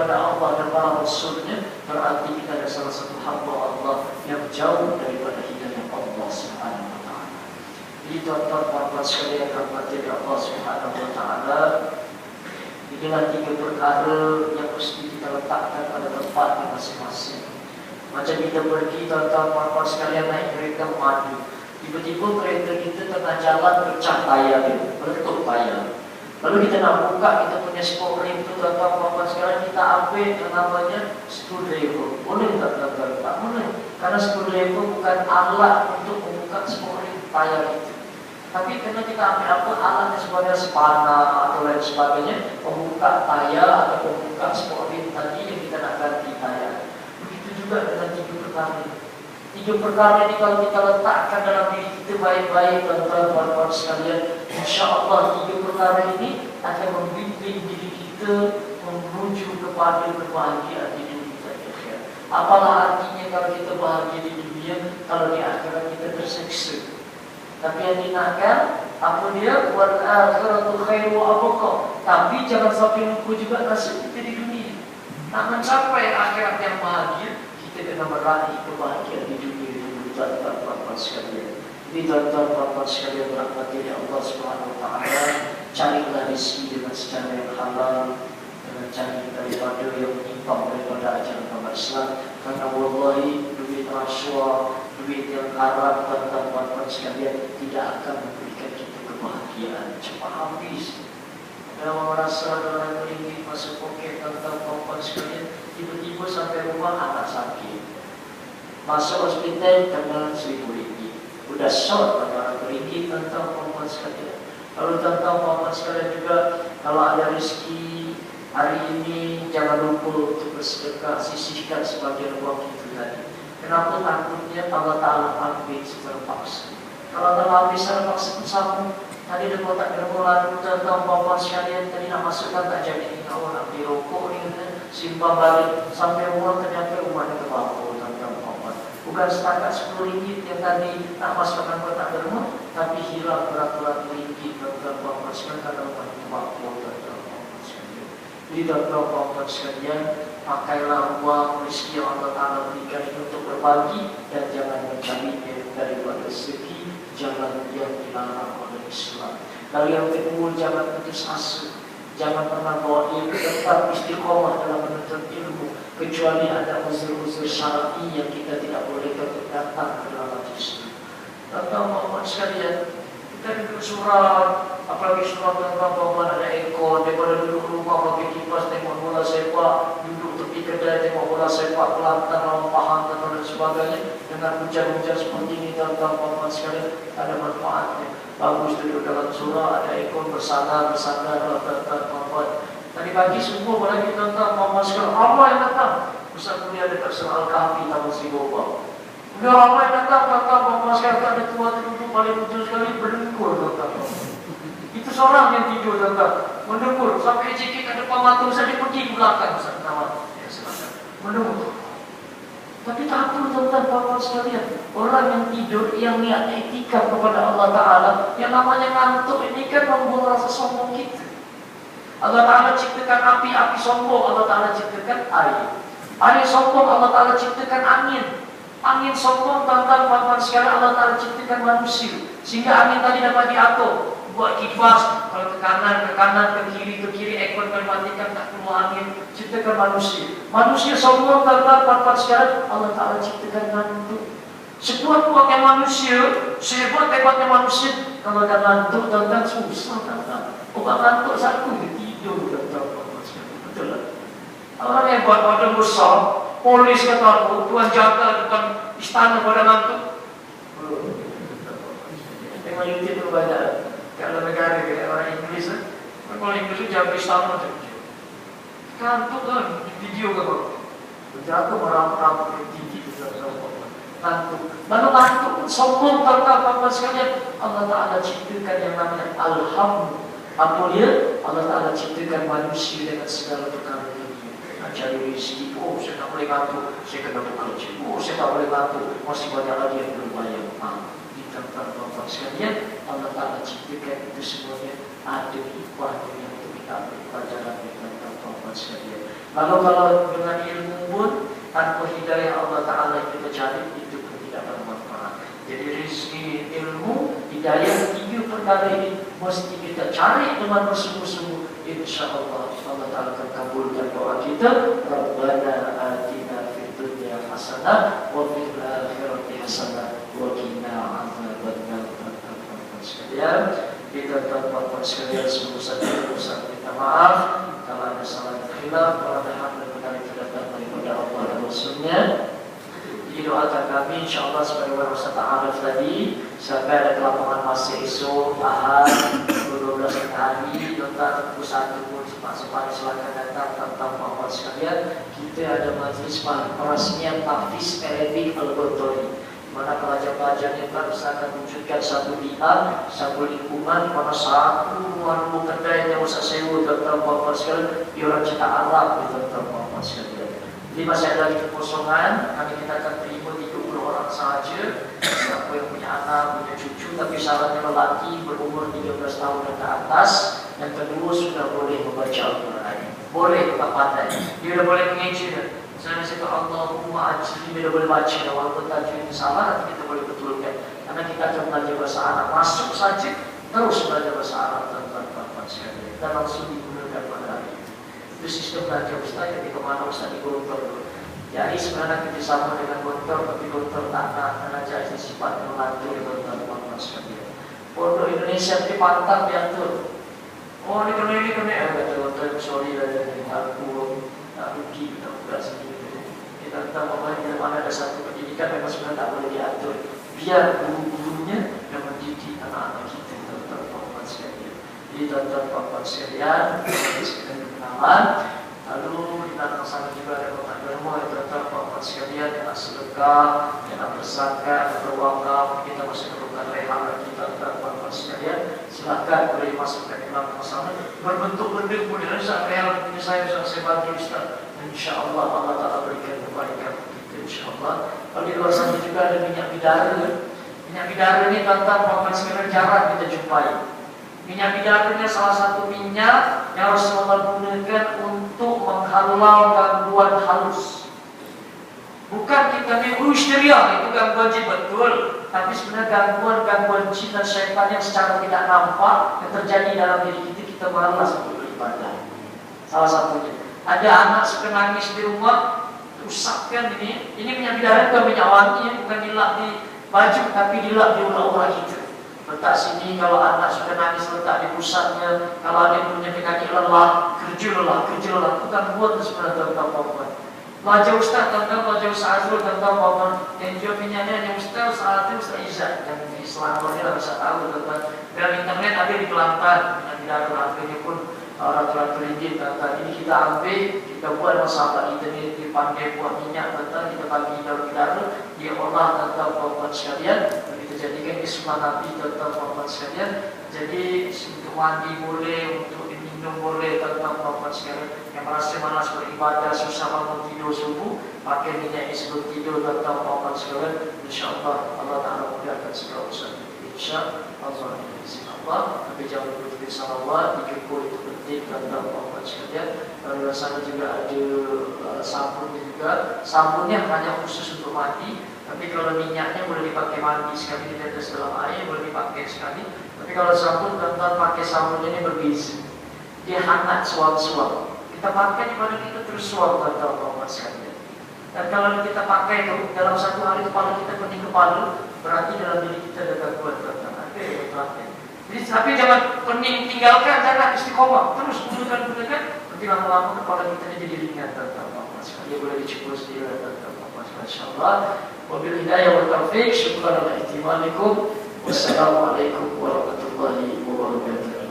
daripada Allah dan para Rasulnya, berarti kita adalah salah satu hamba Allah yang jauh daripada hidayah Allah Subhanahu wa ta'ala. Jadi tuan-tuan sekalian rahmati Allah Subhanahu wa ta'ala, inilah 3 perkara yang mesti kita letakkan pada tempatnya masing-masing. Macam kita pergi tuan-tuan sekalian naik kereta madu, tiba-tiba kereta kita tengah jalan pecah tayar dia, meletup tayar. Lalu kita nak buka kita punya spok rim itu, tuan-tuan sekarang kita ambil yang namanya screwdriver. Boleh tak tuan-tuan? Tak boleh. Karena screwdriver bukan alat untuk membuka spok rim tayar itu. Tapi karena kita ambil apa alatnya sebagai spana atau lain sebagainya, membuka tayar atau membuka spok rim tadi yang kita nak ganti tayar. Begitu juga dengan 3 perkara ini. 3 perkara ini kalau kita letakkan dalam diri kita baik-baik, tuan-tuan sekalian, insya-Allah 3 perkara ini akan membimbing diri kita menuju kepada kebahagiaan di dunia dan akhirat. Apalah artinya kalau kita bahagia di dunia, kalau di akhirat kita tersiksa. Tapi yang dinamakan apa dia? Wal akhiratu khairu wa abqa. Tapi jangan sampai lupa juga nasib kita di dunia. Nak mencapai akhirat yang bahagia, kita kena meraih kebahagiaan di dunia dulu, tuan-tuan sekalian. Jadi tuan-tuan sekalian berahmati Allah Subhanahu wa ta'ala, carilah rezeki dengan secara yang halal, dengan cari daripada yang menyimpang daripada ajaran agama Islam. Karena wallahi duit rasuah, duit yang haram, tuan-tuan sekalian, tidak akan memberikan kita kebahagiaan, cepat habis. Kalau merasa orang ringgit masuk poket, tuan-tuan sekalian, tiba-tiba sampai rumah anak sakit, masuk hospital kena 1,000 ringgit, sudah short pada orang ringgit, tuan-tuan sekalian. Kalau tuan-tuan sekalian juga, kalau ada rezeki hari ini, jangan lupa untuk bersedekah, sisihkan sebagian uang itu tadi. Kenapa? Takutnya Allah Ta'ala ambil secara paksa. Kalau Allah ambil secara paksa pun sama. Tadi dia kotak dermawan, tuan-tuan sekalian, tadi nak masukkan tak jadi. Awak nak beli rokok ni, simpan balik sampai rumah, ternyata rumah dia terbakar, tuan-tuan. Bukan setakat 10 ringgit yang tadi nak masukkan kotak dermawan, tapi hilang beratus-ratus ringgit, tuan-tuan sekalian, karena rumah dia terbakar, tuan-tuan sekalian. Jadi tuan-tuan sekalian, pakailah uang rezeki yang Allah Ta'ala berikan ini untuk berbagi, dan jangan mencarinya daripada segi jalan yang dilarang oleh Islam. Lalu yang kedua, jangan putus asa. Jangan pernah bawa dia ke tempat istiqomah dalam menuntut ilmu, kecuali ada unsur-unsur syar'i yang kita tidak boleh datang ke dalam majlis. Tuan-tuan sekalian, kita duduk surat, apalagi surat tentang bawa ada ekor, daripada duduk rumah pakai kipas tengok bola sepak, duduk tepi kedai tengok bola sepak, pelantar lawan pahang dan sebagainya, dengan hujan-hujan seperti ini, tuan-tuan sekalian, ada manfaatnya. Bagus duduk dalam surah, ada ekor bersandar, tuan-tuan. Tadi pagi subuh pada kita tuan-tuan sekalian, Allah yang datang. Ustaz kuliah dekat surah Al-Kahfi tahun 1000. Udah ramai datang, tuan-tuan sekalian, ada tua duduk paling betul sekali, berdengkur, tuan-tuan. Itu seorang yang tidur, tuan-tuan, mendengkur sampai sikit ada pematu saja pergi ke belakang, Ustaz Nawal. Ya, silakan. Mendengkur. Tapi tak apa, tuan-tuan sekalian, orang yang tidur, yang niat etika kepada Allah Ta'ala, yang namanya ngantuk ini kan membuang rasa sombong kita. Allah Ta'ala ciptakan api sombong, Allah Ta'ala ciptakan air. Air sombong, Allah Ta'ala ciptakan angin. Angin sombong, tuan-tuan sekalian, Allah Ta'ala ciptakan manusia, sehingga angin tadi dapat diatur. Buat kipas, kalau ke kanan, ke kiri, ekor kalau matikan tak keluar angin, ciptakan manusia. Manusia sombong, tuan-tuan sekalian, Allah Ta'ala ciptakan ngantuk. Sekuat-kuatnya manusia, sehebat-hebatnya manusia, kalau dah ngantuk, tuan-tuan susah, tuan-tuan. Orang ngantuk satu, dia tidur, tuan-tuan sekalian. Betul tak? Orang hebat, badan besar, polis kata aku, tuan jaga depan istana pada ngantuk. Tengok YouTube tu banyak. Kalau negara kayak orang Inggris, kalau Inggris tu jaga istana tu. Ngantuk kan, video ke apa? Jaga merap-rap tinggi tu, ngantuk. Lalu ngantuk sombong, tuan-tuan sekalian. Allah Ta'ala ciptakan yang namanya Alhamdulillah. Apa dia? Allah Ta'ala ciptakan manusia dengan segala perkara dunia. Cari rezeki, oh saya tak boleh ngantuk, saya kena bekerja. Oh saya tak boleh ngantuk, masih banyak lagi yang belum bayar. Di tempat-tempat sekalian, Allah Ta'ala ciptakan itu semuanya ada hikmahnya yang untuk kita ambil pelajaran di tempat-tempat sekalian. Lalu kalau dengan ilmu pun tanpa hidayah Allah Ta'ala yang kita cari, itu pun tidak bermanfaat. Jadi rezeki, ilmu, hidayah, 3 perkara ini mesti kita cari dengan bersungguh-sungguh. InsyaAllah Allah Ta'ala akan kabulkan doa kita. Rabbana atina fid dunya hasanah wa fil akhirati hasanah wa qina adzabannar. Sekalian, kita tuan-tuan sekalian, sungguh saja urusan kita maaf kalau ada salah khilaf, kalau ada hak dan benar itu datang daripada Allah dan Rasulnya. Didoakan kami insyaAllah sebagaimana Ustaz Arif tadi, sampai ada kelapangan masih esok Ahad 12 hari tentang 21 pun sempat silakan datang tentang Muhammad sekalian. Kita ada majlis perasmian tahfiz Arabic Al-Qurtubi, mana pelajar-pelajar yang baru akan wujudkan satu bi'ah, satu lingkungan, mana satu warung kedai yang usah sewa tentang Muhammad sekalian, orang cita Arab tentang Muhammad sekalian. Jadi masih ada lagi kekosongan, kami kita akan terima 30 orang sahaja. Siapa yang punya anak, punya cucu, tapi syaratnya lelaki berumur 13 tahun dan ke atas. Yang kedua sudah boleh membaca Al-Quran, boleh tetap pandai, dia sudah boleh mengeji. Saya masih tahu Allahumma ajli, dia sudah boleh baca. Walaupun tajwidnya salah, nanti kita boleh betulkan. Karena kita akan belajar bahasa Arab, masuk saja terus belajar bahasa Arab tanpa sekali dan langsung digunakan pada hari. Itu sistem belajar Ustaz yang kemana Ustaz di Gontor dulu. Jadi sebenarnya kerjasama dengan Gontor, tapi Gontor tak nak jadi sifat membantu Gontor sekali. Pondok Indonesia ini pantang diatur. Oh ini kena kata Gontor, sorry dari aku tak rugi, tak berat sendiri. Kita tahu bahwa di mana ada satu pendidikan memang sebenarnya tak boleh diatur. Biar guru-gurunya yang mendidik anak-anak kita Gontor sekali. Jadi Gontor sekalian, kita kenalan. Lalu di dalam sana juga ada kotak derma yang Gontor sekalian, yang nak sedekah, yang nak berzakat, yang berwakaf. Kita masih perlukan rehab lagi Gontor sekalian. Silakan boleh masukkan di dalam sana. Berbentuk benda boleh. Rehab ini saya bantu Ustaz. InsyaAllah Allah Ta'ala berikan kebaikan kita insyaAllah. Kalau di luar sana juga ada minyak bidara. Minyak bidara ini Gontor sekalian jarang kita jumpai. Minyak bidaranya salah satu minyak yang Rasulullah gunakan untuk menghalau gangguan halus. Bukan kita ni hysteria, itu gangguan jin betul. Tapi sebenarnya gangguan jin dan syaitan yang secara tidak nampak yang terjadi dalam diri kita malas untuk beribadah. Salah satunya. Ada anak suka nangis di rumah, usapkan ini minyak bidara bukan minyak wangi, bukan dilap di baju, tapi dilap di ulah-ulah kita. Letak sini, kalau anak sudah nangis letak di pusatnya. Kalau ada punya penyakit lelah, kerja lelah, bukan buat sebenarnya tentang apa-apa. Belajar Ustaz tentang belajar Ustaz Azrul tentang apa-apa. Yang jual minyaknya yang Ustaz saat itu Ustaz Izzat yang di Selangornya bisa tahu tentang. Dan internet ada di Kelantan, yang tidak ada harganya pun ratusan ringgit. Ini kita ambil, kita buat masalah kita ni dipanggil buat minyak tentang kita bagi dalam dia olah tentang apa-apa sekalian. Jadikan ini sunnah Nabi tentang Muhammad sekalian. Jadi untuk mandi boleh, untuk minum boleh tentang Muhammad sekalian. Yang merasa malas beribadah, susah bangun tidur subuh, pakai minyak ini sebelum tidur tentang Muhammad sekalian. InsyaAllah Allah Ta'ala mudahkan segala urusan. InsyaAllah. Tapi jangan lupa untuk salawat, dikepul itu penting tentang Muhammad sekalian. Lalu sana juga ada sabun juga. Sabunnya hanya khusus untuk mandi. Tapi kalau minyaknya boleh dipakai mandi sekali, ditetes dalam air, boleh dipakai sekali. Tapi kalau sabun, tuan-tuan pakai sabunnya ini berbeza. Dia hangat suam-suam. Kita pakai di mana kita terus suam tuan-tuan sekali. Dan kalau kita pakai itu dalam satu hari kepala kita pening kepala, berarti dalam diri kita ada gangguan tuan-tuan. Jadi tapi jangan pening tinggalkan, jangan istiqomah. Terus gunakan. Nanti lama-lama kepala kita jadi ringan tuan-tuan sekali. Dia boleh dicipul sendiri tuan-tuan. InsyaAllah. Wabil hidayah wa taufiq. Syukur ala ihtimalikum. Wassalamualaikum warahmatullahi wabarakatuh.